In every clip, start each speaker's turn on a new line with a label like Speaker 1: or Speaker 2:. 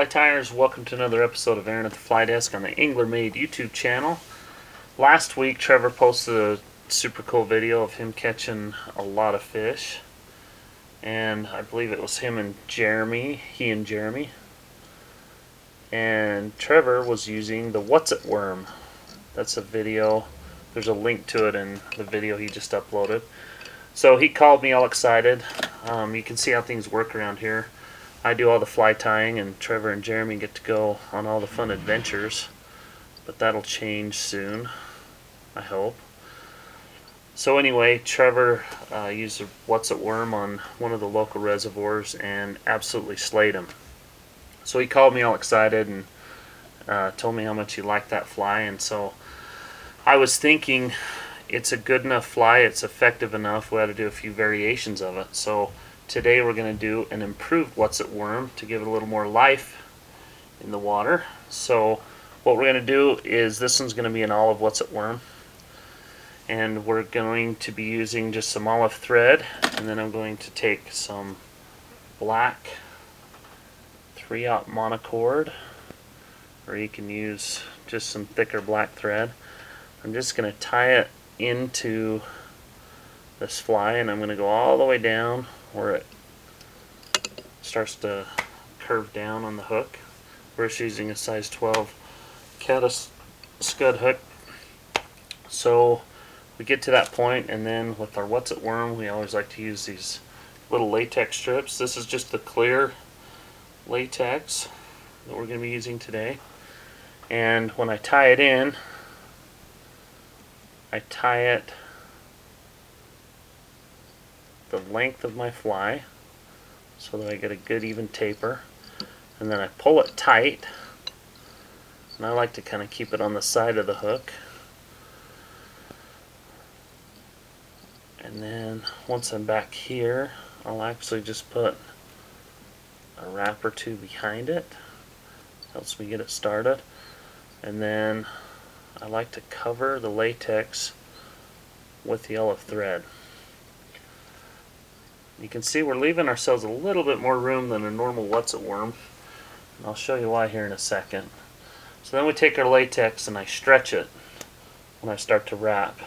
Speaker 1: fly tyers, welcome to another episode of Aaron at the Fly Desk on the Angler Made YouTube channel. Last week Trevor posted a super cool video of him catching a lot of fish, and I believe it was he and Jeremy, and Trevor was using the Whatsit Worm. That's a video, there's a link to it in the video he just uploaded. So he called me all excited. You can see how things work around here. I do all the fly tying, and Trevor and Jeremy get to go on all the fun adventures. But that'll change soon, I hope. So anyway, Trevor used a Whatsit Worm on one of the local reservoirs and absolutely slayed him. So he called me all excited and told me how much he liked that fly. And so I was thinking, it's a good enough fly, it's effective enough, we ought to do a few variations of it. So today we're going to do an improved Whatsit Worm to give it a little more life in the water. So what we're going to do is, this one's going to be an olive Whatsit Worm, and we're going to be using just some olive thread, and then I'm going to take some black 3/0 monocord, or you can use just some thicker black thread. I'm just going to tie it into this fly, and I'm going to go all the way down where it starts to curve down on the hook. We're just using a size 12 caddis scud hook. So we get to that point, and then with our Whatsit Worm, we always like to use these little latex strips. This is just the clear latex that we're going to be using today. And when I tie it in, I tie it the length of my fly so that I get a good even taper, and then I pull it tight, and I like to kind of keep it on the side of the hook. And then once I'm back here, I'll actually just put a wrap or two behind it. Helps me get it started. And then I like to cover the latex with the olive thread. You can see we're leaving ourselves a little bit more room than a normal Whatsit Worm, and I'll show you why here in a second. So then we take our latex and I stretch it when I start to wrap.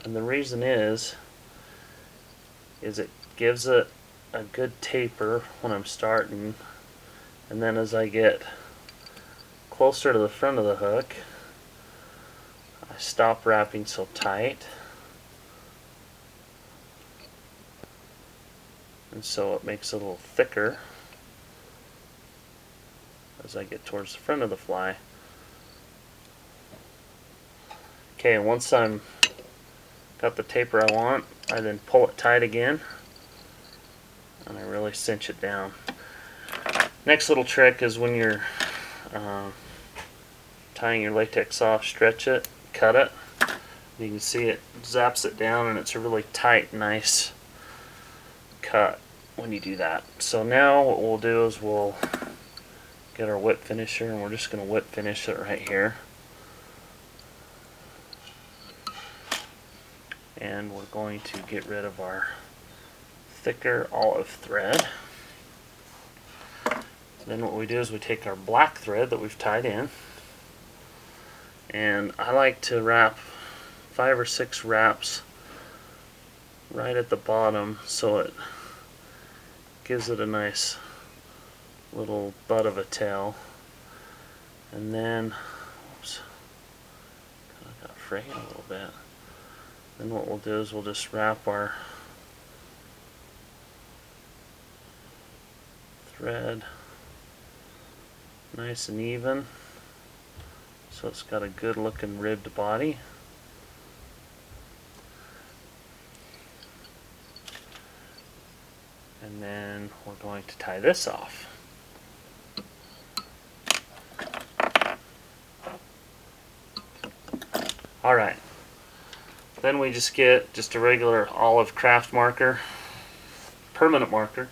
Speaker 1: And the reason is it gives it a good taper when I'm starting, and then as I get closer to the front of the hook, I stop wrapping so tight, and so it makes it a little thicker as I get towards the front of the fly. Okay, and once I'm got the taper I want, I then pull it tight again, and I really cinch it down. Next little trick is when you're tying your latex off, stretch it, cut it. You can see it zaps it down, and it's a really tight, nice cut when you do that. So now what we'll do is we'll get our whip finisher, and we're just going to whip finish it right here. And we're going to get rid of our thicker olive thread. Then what we do is we take our black thread that we've tied in, and I like to wrap 5 or 6 wraps right at the bottom so it gives it a nice little butt of a tail. And then, oops, kind of got frayed a little bit. Then what we'll do is we'll just wrap our thread nice and even so it's got a good looking ribbed body. And then we're going to tie this off. Alright, then we just get just a regular olive craft marker, permanent marker,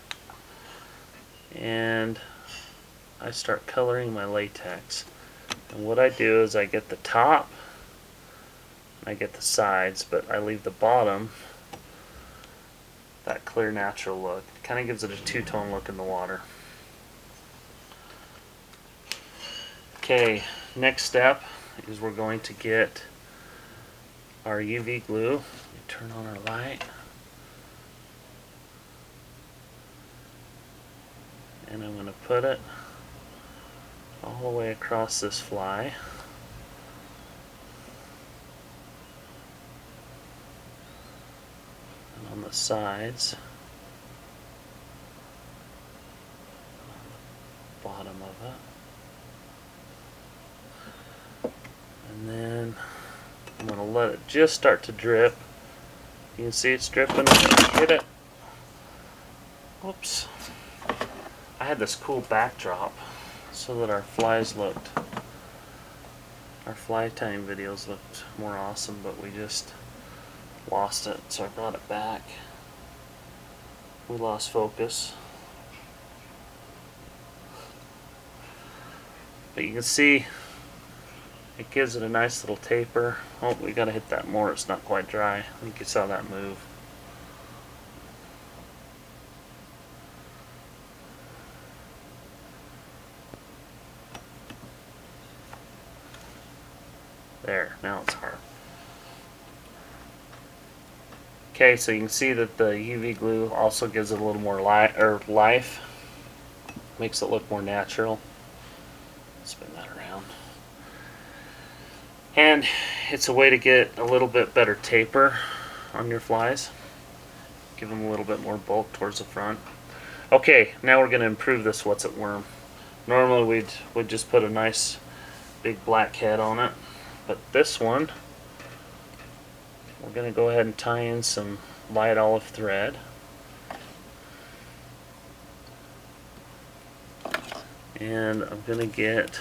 Speaker 1: and I start coloring my latex. And what I do is I get the top, I get the sides, but I leave the bottom that clear natural look. It kind of gives it a two-tone look in the water. Okay, next step is we're going to get our UV glue. Turn on our light. And I'm going to put it all the way across this fly. And on the sides. On the bottom of it. And then I'm going to let it just start to drip. You can see it's dripping. Hit it. Whoops. I had this cool backdrop so that our fly time videos looked more awesome, but we just lost it, so I brought it back. We lost focus. But you can see it gives it a nice little taper. Oh, we gotta hit that more, it's not quite dry. I think you saw that move. There, now it's hard. Okay, so you can see that the UV glue also gives it a little more life. Makes it look more natural. Spin that around. And it's a way to get a little bit better taper on your flies. Give them a little bit more bulk towards the front. Okay, now we're going to improve this Whatsit Worm. Normally we'd just put a nice big black head on it. But this one, we're going to go ahead and tie in some light olive thread. And I'm going to get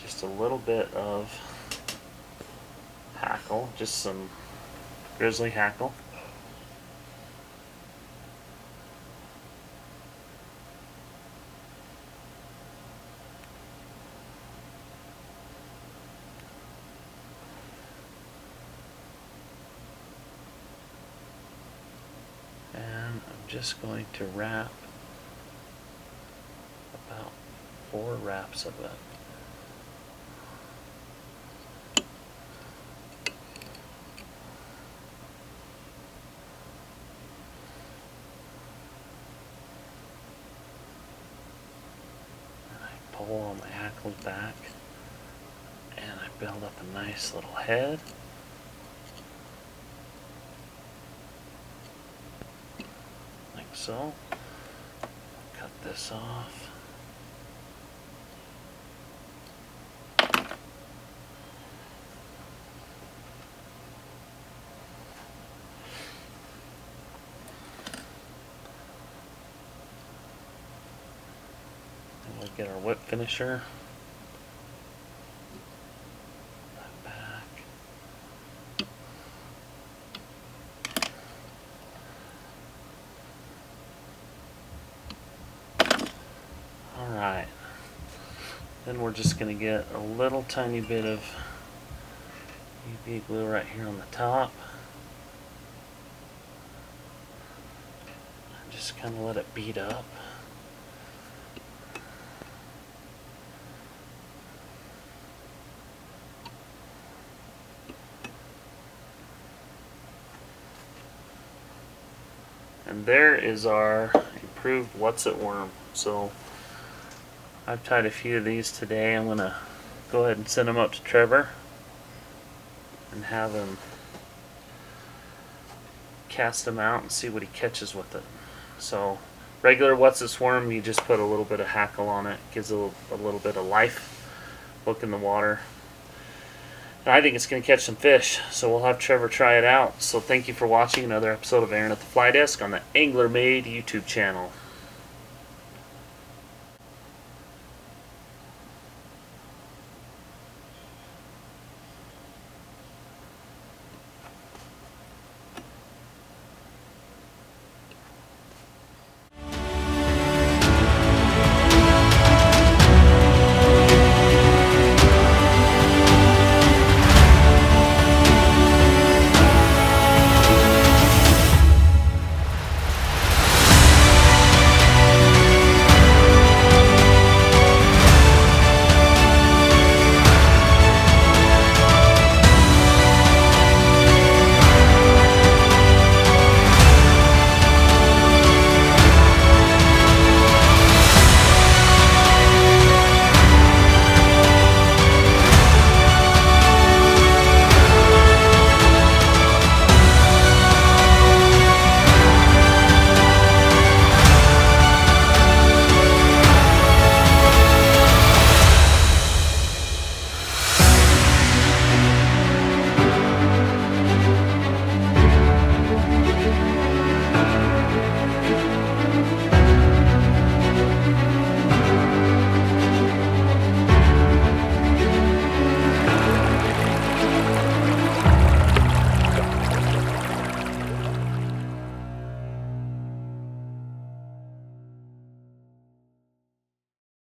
Speaker 1: just a little bit of hackle, just some grizzly hackle. And I'm just going to wrap about 4 wraps of it. And I pull all my hackles back and I build up a nice little head. Like so. Cut this off. We'll get our whip finisher. That back. Alright. Then we're just going to get a little tiny bit of UV glue right here on the top. And just kind of let it bead up. And there is our Improved Whatsit Worm. So I've tied a few of these today. I'm going to go ahead and send them up to Trevor and have him cast them out and see what he catches with it. So regular Whatsit Worm, you just put a little bit of hackle on it. Gives it a little bit of life. Look in the water. And I think it's going to catch some fish, so we'll have Trevor try it out. So thank you for watching another episode of Aaron at the Fly Desk on the Angler Made YouTube channel.